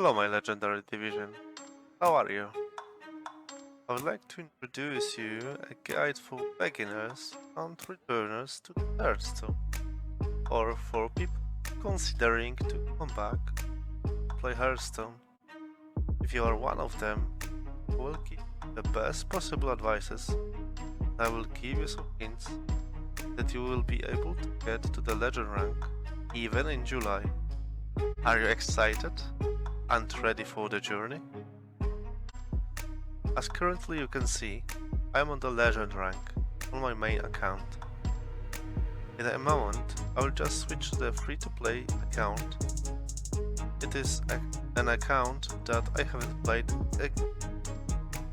Hello, my legendary division. How are you? I would like to introduce you a guide for beginners and returners to Hearthstone, or for people considering to come back play Hearthstone. If you are one of them, I will give you the best possible advices. I will give you some hints that you will be able to get to the legend rank even in July. Are you excited and ready for the journey? As currently you can see, I am on the legend rank on my main account. In a moment, I will just switch to the free-to-play account. It is an account that I haven't played in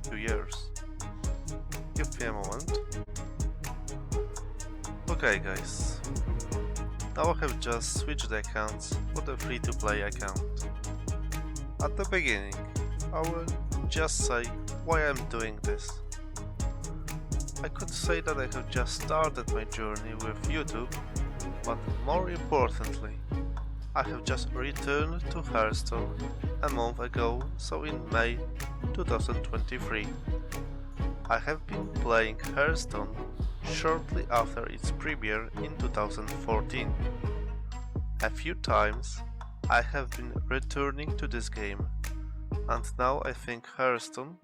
2 years. Give me a moment. Okay guys, now I have just switched the accounts for the free-to-play account. At the beginning, I will just say why I'm doing this. I could say that I have just started my journey with YouTube, but more importantly, I have just returned to Hearthstone a month ago, so in May 2023. I have been playing Hearthstone shortly after its premiere in 2014. A few times I have been returning to this game, and now I think Hearthstone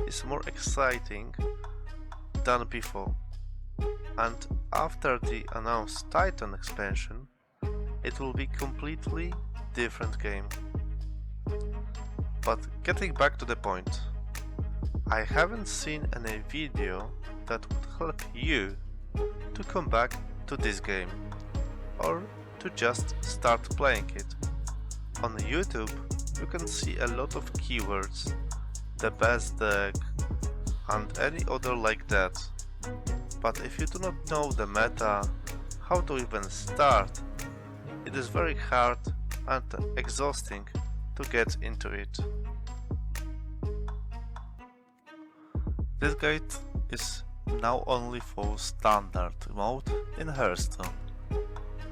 is more exciting than before. And after the announced Titan expansion, it will be completely different game. But getting back to the point, I haven't seen any video that would help you to come back to this game, or to just start playing it. On YouTube, you can see a lot of keywords, the best deck, and any other like that. But if you do not know the meta, how to even start, it is very hard and exhausting to get into it. This guide is now only for standard mode in Hearthstone.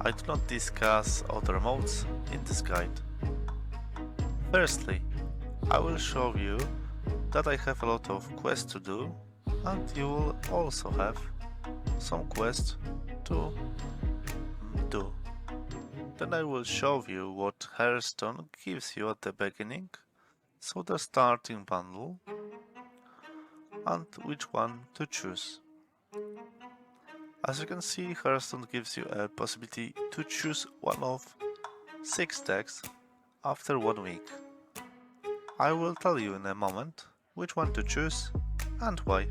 I do not discuss other modes in this guide. Firstly, I will show you that I have a lot of quests to do, and you will also have some quests to do. Then I will show you what Hearthstone gives you at the beginning, so the starting bundle, and which one to choose. As you can see, Hearthstone gives you a possibility to choose one of 6 decks after 1 week. I will tell you in a moment which one to choose and why.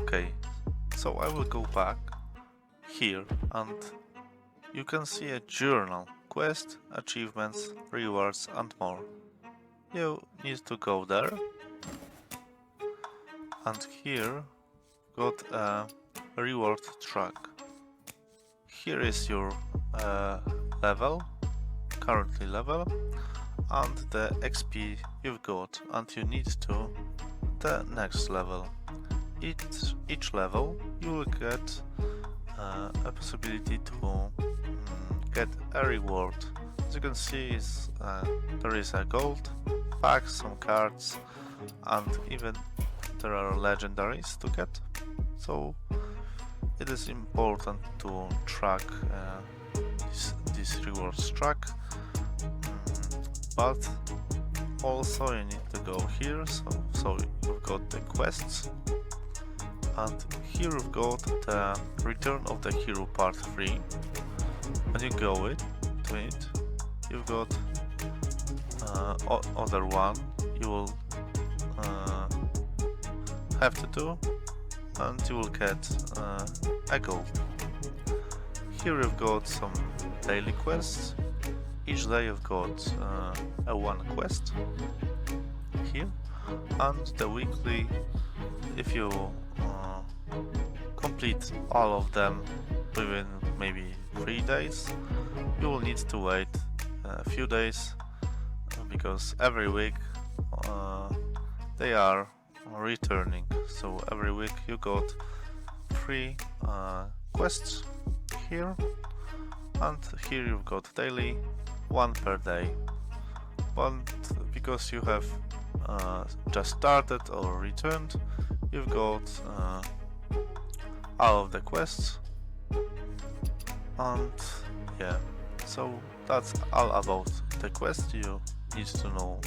Okay, so I will go back here and you can see a journal, quest, achievements, rewards and more. You need to go there, and here got a reward track. Here is your level, currently level, and the XP you've got, and you need to the next level. Each level you will get a possibility to get a reward. As you can see, there is a gold pack, some cards, and even there are legendaries to get. So it is important to track this rewards track. But also you need to go here, so you've got the quests, and here you've got the Return of the Hero Part 3. When you go to it, you've got other one you will have to do, and you will get a gold. Here you've got some daily quests. Each day you've got a one quest here, and the weekly, if you complete all of them within maybe 3 days, you will need to wait a few days, because every week they are returning. So every week you got 3 quests here, and here you've got daily, 1 per day. but because you have just started or returned, you've got all of the quests, and yeah, so that's all about the quest you need to know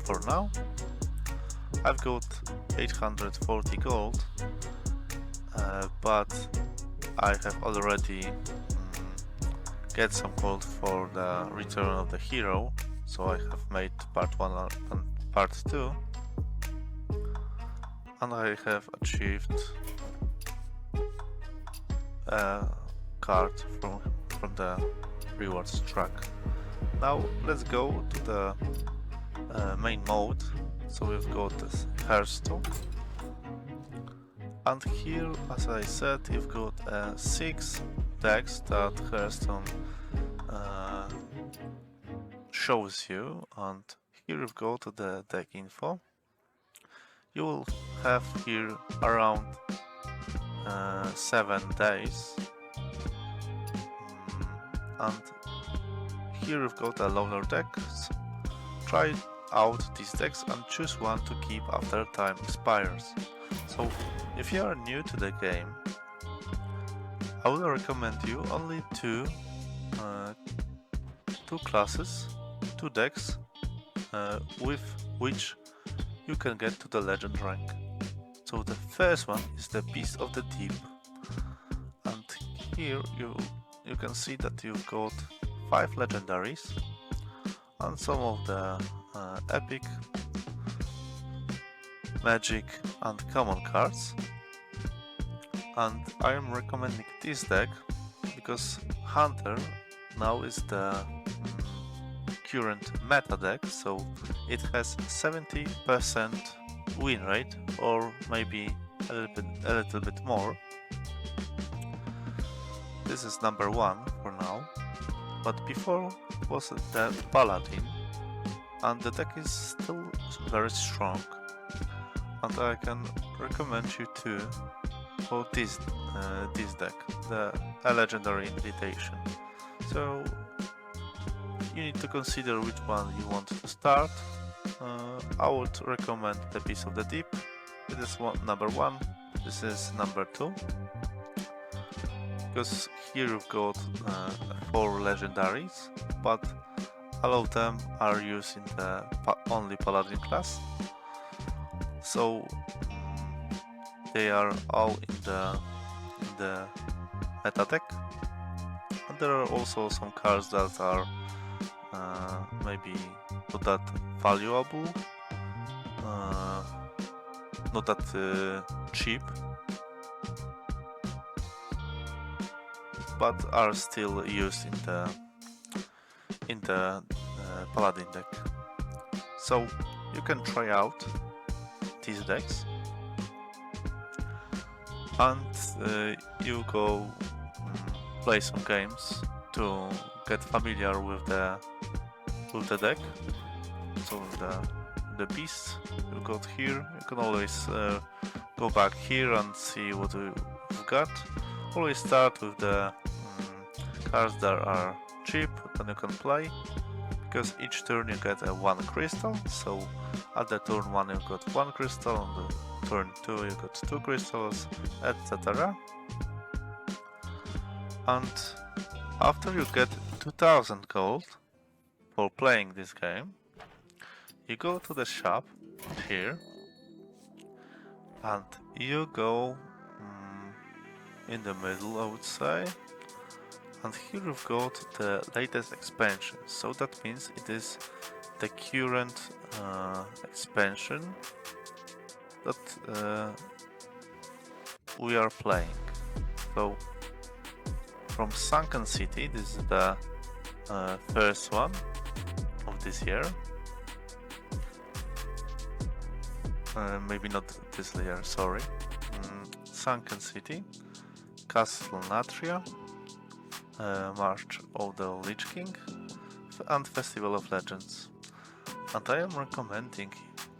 for now. I've got 840 gold, but I have already get some gold for the return of the hero, so I have made part 1 and part 2, and I have achieved a card from the rewards track. Now let's go to the main mode. So we've got this Hearthstone, and here, as I said, you've got 6 decks that Hearthstone shows you, and here you've got the deck info. You will have here around 7 days, and here you've got a loner deck. So try out these decks and choose one to keep after time expires. So if you are new to the game, I will recommend you only two classes, 2 decks with which you can get to the legend rank. So the first one is the Beast of the Deep, and here you can see that you've got 5 legendaries and some of the epic, magic and common cards. And I am recommending this deck because Hunter now is the current meta deck, so it has 70% win rate, or maybe a little bit more. This is number 1 for now, but before was the Paladin, and the deck is still very strong, and I can recommend you to for this deck, a legendary invitation. So you need to consider which one you want to start. I would recommend the Beast of the Deep. This is number 1. This is number 2. Because here you've got 4 legendaries, but all of them are used in the only Paladin class. So they are all in the meta deck, and there are also some cards that are maybe not that valuable, not that cheap, but are still used in the Paladin deck. So you can try out these decks, and you go play some games to get familiar with the deck. So the beasts you got here, you can always go back here and see what you've got. Always start with the cards that are cheap, then you can play, because each turn you get 1 crystal. So at the turn 1 you got 1 crystal, on the turn 2 you got 2 crystals, etc. And after you get 2000 gold for playing this game, you go to the shop here, and you go in the middle, I would say, and here you've got the latest expansion. So that means it is the current expansion that we are playing. So from Sunken City, this is the first one of this year. Maybe not this year, sorry. Sunken City, Castle Natria, March of the Lich King, and Festival of Legends. And I am recommending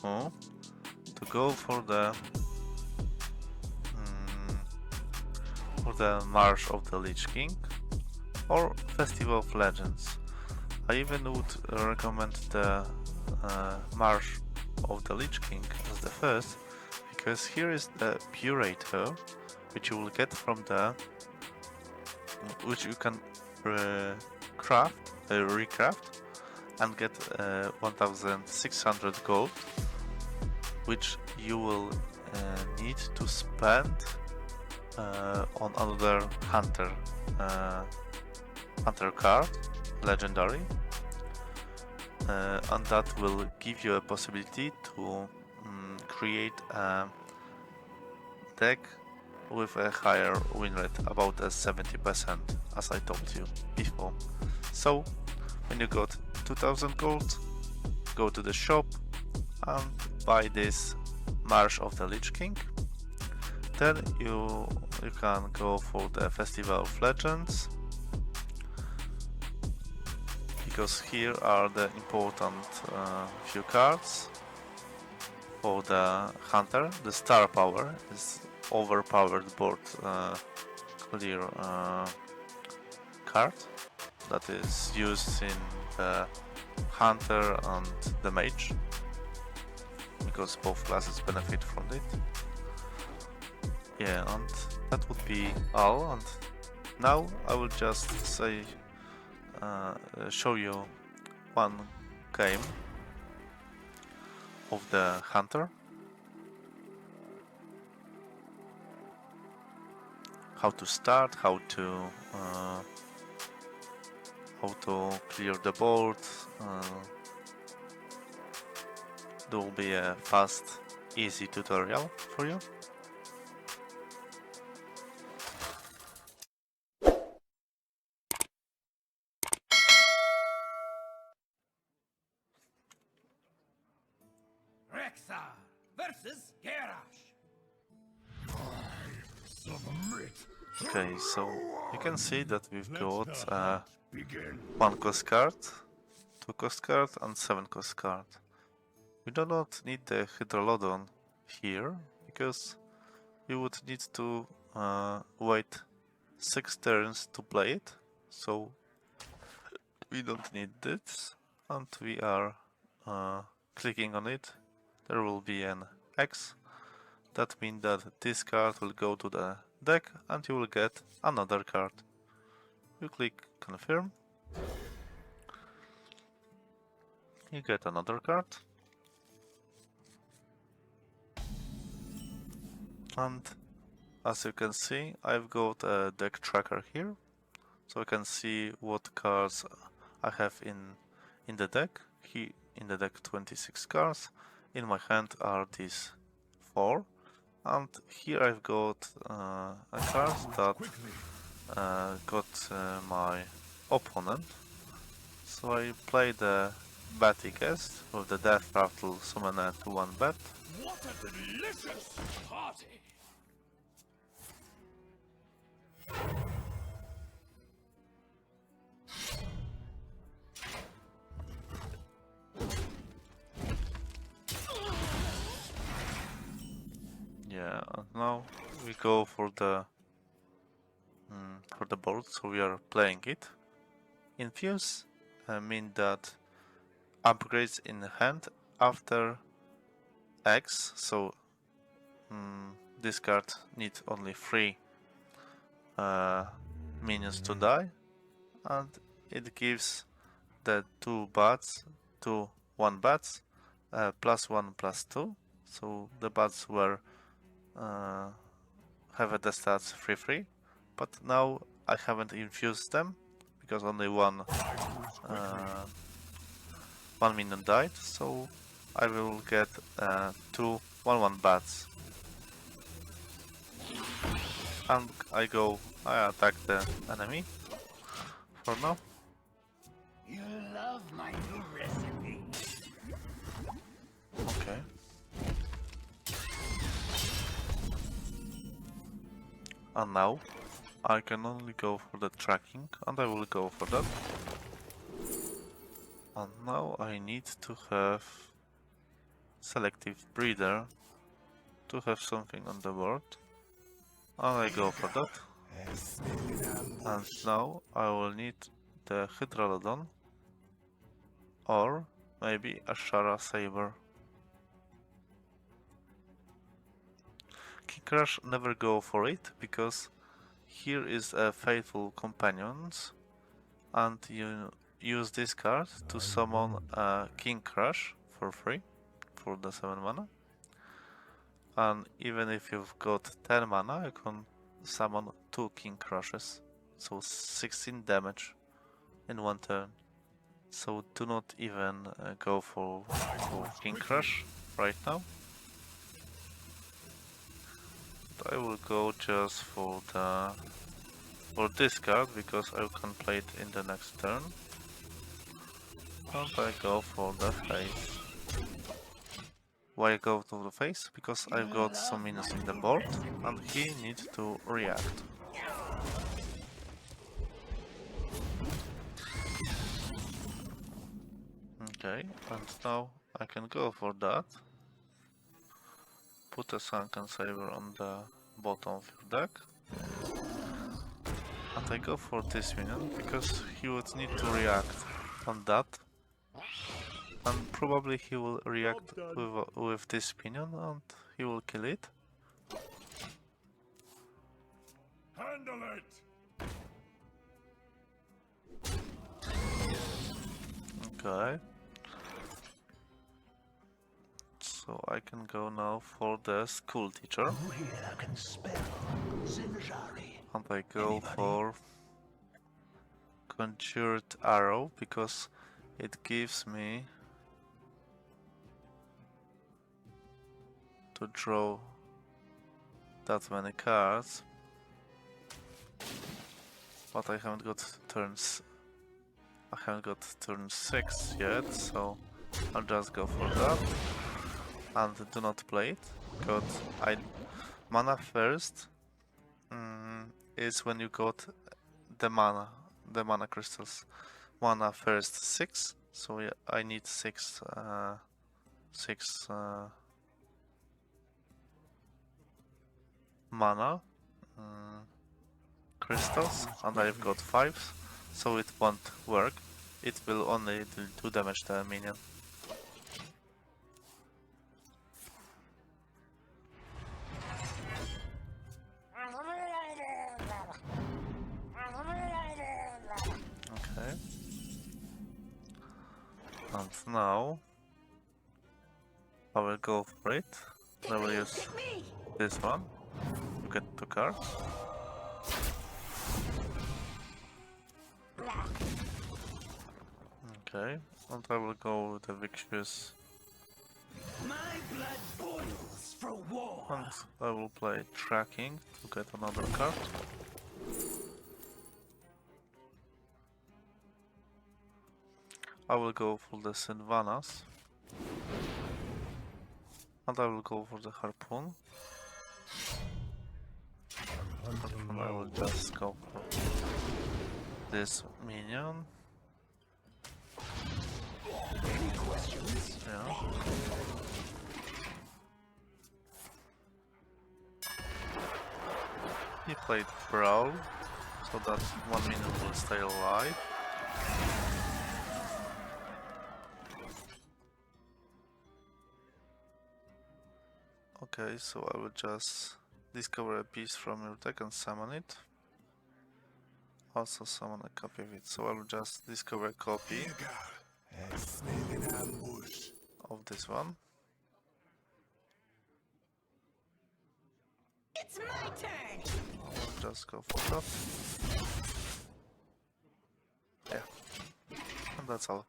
you to go for the March of the Lich King or Festival of Legends. I even would recommend the Marsh of the Lich King as the first, because here is the Purator, which you will get from the, which you can recraft and get 1600 gold, which you will need to spend on another hunter card, legendary, and that will give you a possibility to create a deck with a higher win rate, about 70%, as I told you before. So when you got 2000 gold, go to the shop and buy this Marsh of the Lich King. Then you can go for the Festival of Legends, because here are the important few cards. For the hunter, the star power is overpowered board clear card that is used in the hunter and the mage, because both classes benefit from it. Yeah, and that would be all. And now I will just say show you one game of the hunter, how to start, how to clear the board. There will be a fast, easy tutorial for you. Versus Garrosh. Okay, so you can see that we've got 1 cost card, 2 cost card and 7 cost card. We do not need the Hydrolodon here, because you would need to wait 6 turns to play it, so we don't need this, and we are clicking on it. There will be an X. That means that this card will go to the deck and you will get another card. You click confirm. You get another card. And as you can see, I've got a deck tracker here. So I can see what cards I have in the deck. Here in the deck 26 cards. In my hand are these 4. And here I've got a card that got my opponent. So I play the Batty Guest with the Death Rattle Summoner to 1 bet. What a delicious party! Yeah, and now we go for the board, so we are playing it. Infuse mean that upgrades in hand after X, so this card needs only 3 minions to die, and it gives the 2 bats, 1 bats, +1/+2, so the bats were have the stats 3/3, but now I haven't infused them because only one minion died, so I will get 2 1/1 bats. And I attack the enemy for now. You love my new recipe. Okay. And now I can only go for the tracking, and I will go for that. And now I need to have selective breeder to have something on the board. And I go for that. And now I will need the Hydrolodon or Maybe a Shara Saber. King Crush, never go for it, because here is a Faithful Companions, and you use this card to summon a King Crush for free, for the 7 mana. And even if you've got 10 mana, you can summon 2 King Crushes, so 16 damage in one turn. So do not even go for King Crush right now. But I will go just for this card, because I can play it in the next turn. And I go for the face. Why I go to the face? Because I've got some minions in the board and he needs to react. Okay, and now I can go for that. Put a Sunken Saber on the bottom of your deck. And I go for this minion because he would need to react on that. And probably he will react with this minion and he will kill it. Handle it! Okay. So I can go now for the School Teacher. Who here can spell Zinjari? And I go for Conjured Arrow because it gives me to draw that many cards. But I haven't got turns. I haven't got turn 6 yet, so I'll just go for that. And do not play it, because mana first is when you got the mana crystals. Mana first 6, so yeah, I need 6 mana crystals, and I've got 5, so it won't work. It will only do damage to a minion. Okay. And now I will go for it. I will use this one to get 2 cards. Okay, and I will go with the Victorious. My blood boils for war. And I will play Tracking to get another card. I will go for the Sylvanas. And I will go for the Harpoon. And I will just go for this minion. Any questions? Yeah. He played Brawl, so that 1 minion will stay alive. Okay, so I will just discover a piece from your deck and summon it. Also summon a copy of it, so I will just discover a copy of this one. It's my turn. I will just go for that. Yeah, and that's all.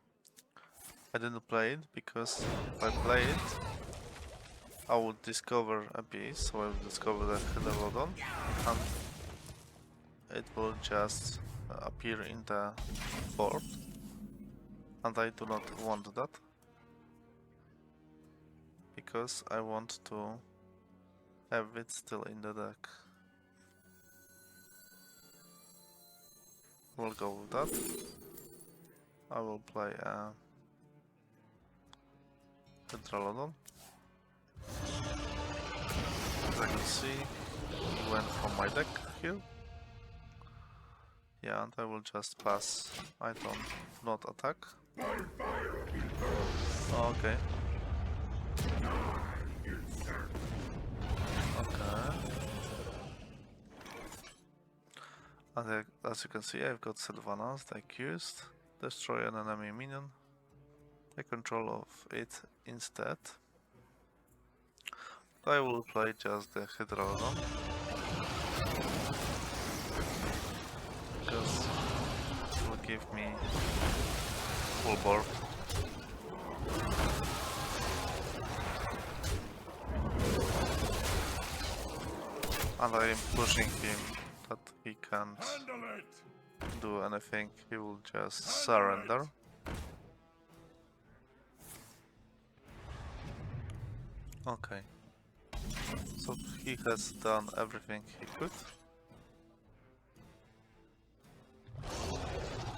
I didn't play it because if I play it, I would discover a piece, so I will discover the Hedelodon, and it will just appear in the board, and I do not want that, because I want to have it still in the deck. We'll go with that. I will play a Hedelodon. As I can see, it went from my deck here. Yeah, and I will just pass. I don't not attack. Okay. Okay. And as you can see, I've got Sylvanas, the accused. Destroy an enemy minion. Take control of it instead. I will play just the Hydrodon. Because it will give me full board. And I am pushing him that he can't do anything, he will just surrender. Okay. So he has done everything he could.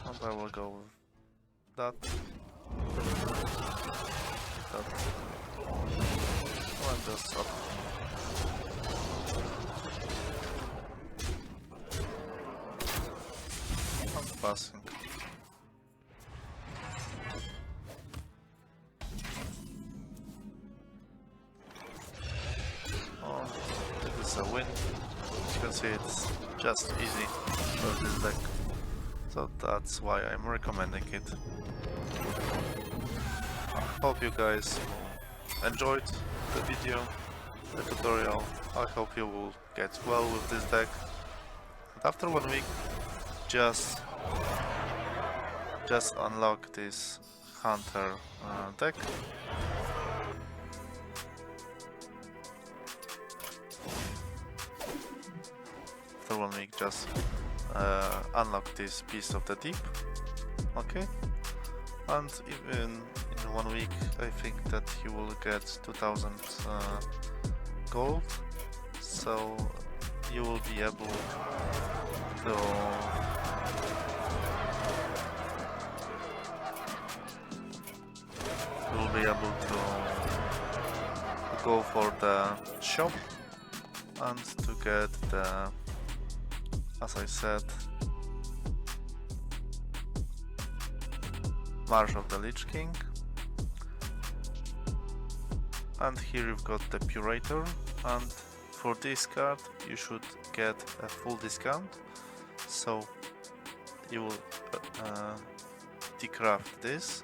And I will go with that. That. And just up. And passing. Oh, it is a win. As you can see, it's just easy for this deck. So that's why I'm recommending it. Hope you guys enjoyed the video, the tutorial. I hope you will get well with this deck. And after 1 week, just unlock this Hunter deck. After 1 week, just unlock this piece of the deep. Okay, and even in 1 week, I think that you will get 2000 gold, so you will be able to go for the shop and to get the, as I said, March of the Lich King. And here you've got the Purator, and for this card you should get a full discount, so you will decraft this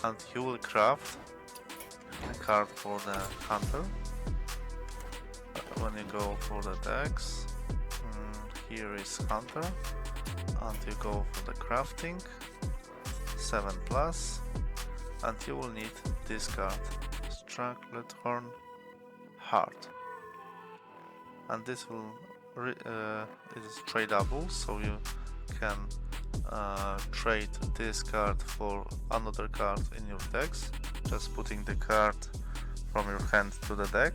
and you will craft a card for the Hunter. When you go for the decks, here is Hunter, and you go for the crafting 7+, and you will need this card, Strucklet Horn Heart, and this will it is tradable, so you can trade this card for another card in your decks, just putting the card from your hand to the deck,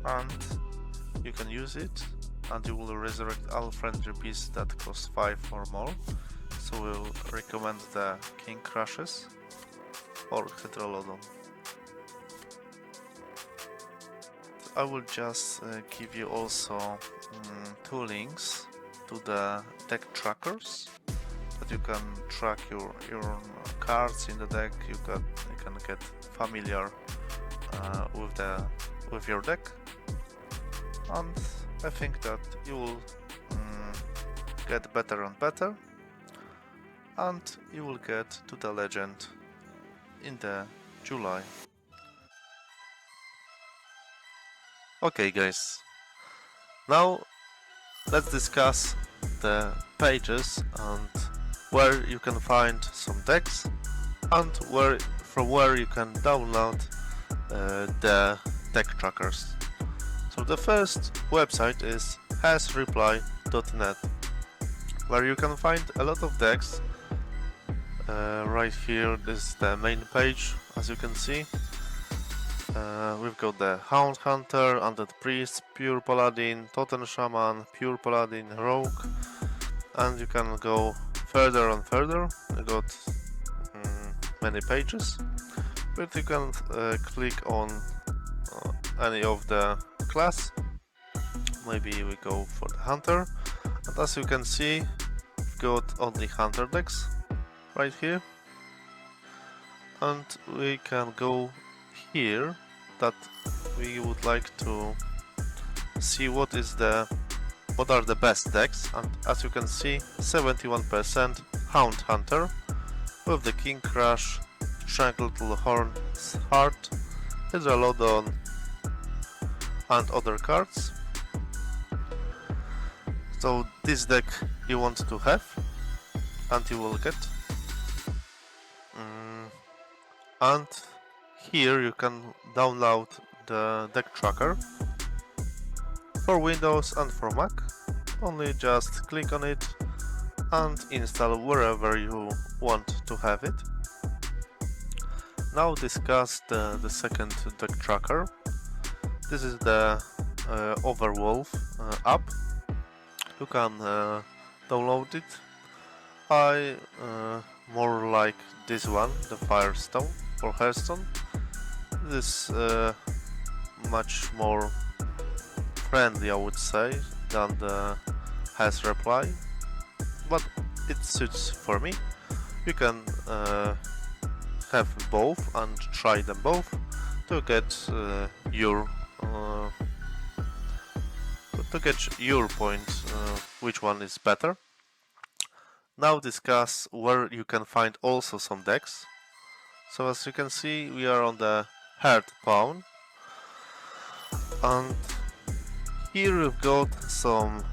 and you can use it, and you will resurrect all friendly beasts that cost 5 or more. So we'll recommend the King Crushes or Hydrolodon. I will just give you also 2 links to the deck trackers, that you can track your cards in the deck. You can get familiar with your deck, and I think that you will get better and better, and you will get to the legend in the July. Okay guys, now let's discuss the pages and where you can find some decks, and from where you can download the deck trackers. So the first website is hasreply.net, where you can find a lot of decks. Right here, this is the main page, as you can see. We've got the Hound Hunter, Undead Priest, Pure Paladin, Totem Shaman, Pure Paladin, Rogue, and you can go further and further. We got many pages, but you can click on any of the class. Maybe we go for the Hunter, and as you can see, we've got only hunter decks right here, and we can go here that we would like to see what are the best decks, and as you can see 71% Hound Hunter with the King Crush, Strangleton's Heart, Hydralodon and other cards. So this deck you want to have and you will get. And here you can download the deck tracker for Windows and for Mac. Only just click on it and install wherever you want to have it. Now discuss the second deck tracker. This is the Overwolf app. You can download it. I more like this one, the Firestone or Hearthstone. This is much more friendly, I would say, than the Has Reply, but it suits for me. You can have both and try them both to get your point, which one is better. Now discuss where you can find also some decks. So as you can see, we are on the Heart Pawn, and here we've got some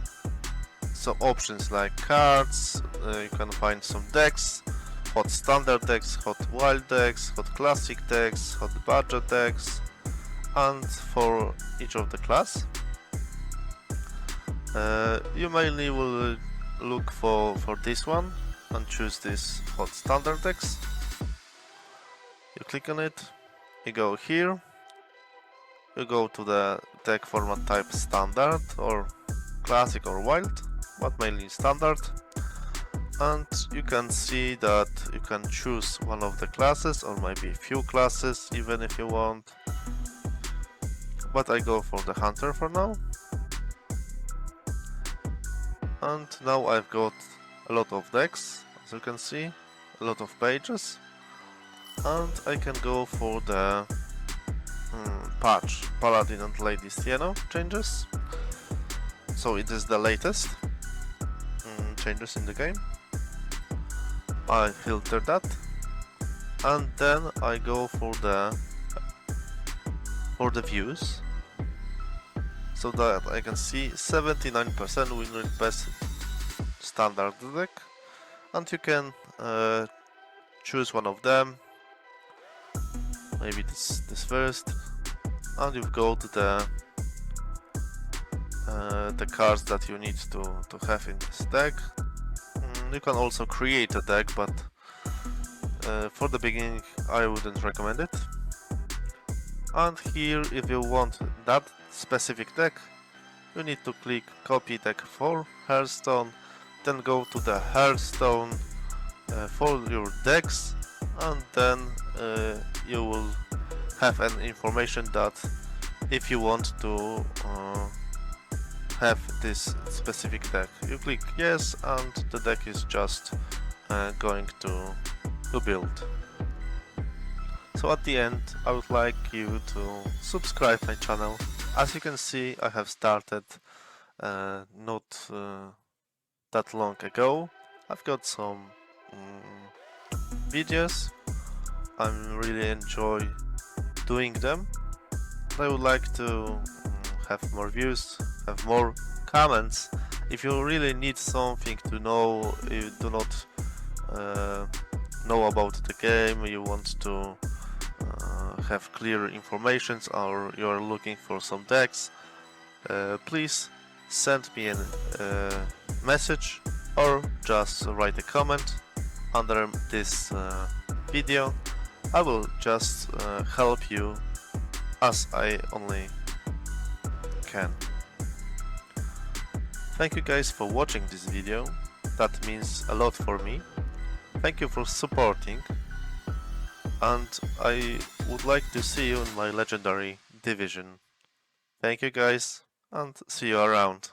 options like cards. You can find some decks, hot standard decks, hot wild decks, hot classic decks, hot budget decks, and for each of the class. You mainly will look for this one and choose this hot standard decks. You click on it, you go here, you go to the deck format type standard or classic or wild, but mainly standard, and you can see that you can choose one of the classes or maybe a few classes even if you want, but I go for the hunter for now. And now I've got a lot of decks, as you can see, a lot of pages, and I can go for the patch Paladin and Lady Sienna changes. So it is the latest changes in the game. I filter that, and then I go for the views, so that I can see 79% win rate best standard deck, and you can choose one of them, maybe this first, and you've got the cards that you need to have in this deck. You can also create a deck, but for the beginning I wouldn't recommend it. And here, if you want that specific deck, you need to click copy deck for Hearthstone, then go to the Hearthstone for your decks, and then you will have an information that if you want to have this specific deck, you click yes, and the deck is just going to build. So at the end, I would like you to subscribe my channel. As you can see, I have started not that long ago. I've got some videos. I really enjoy doing them. I would like to have more views, have more comments. If you really need something to know, you do not know about the game, you want to have clear information, or you are looking for some decks, please send me a message or just write a comment under this video. I will just help you as I only can. Thank you guys for watching this video, that means a lot for me. Thank you for supporting, and I would like to see you in my legendary division. Thank you guys, and see you around.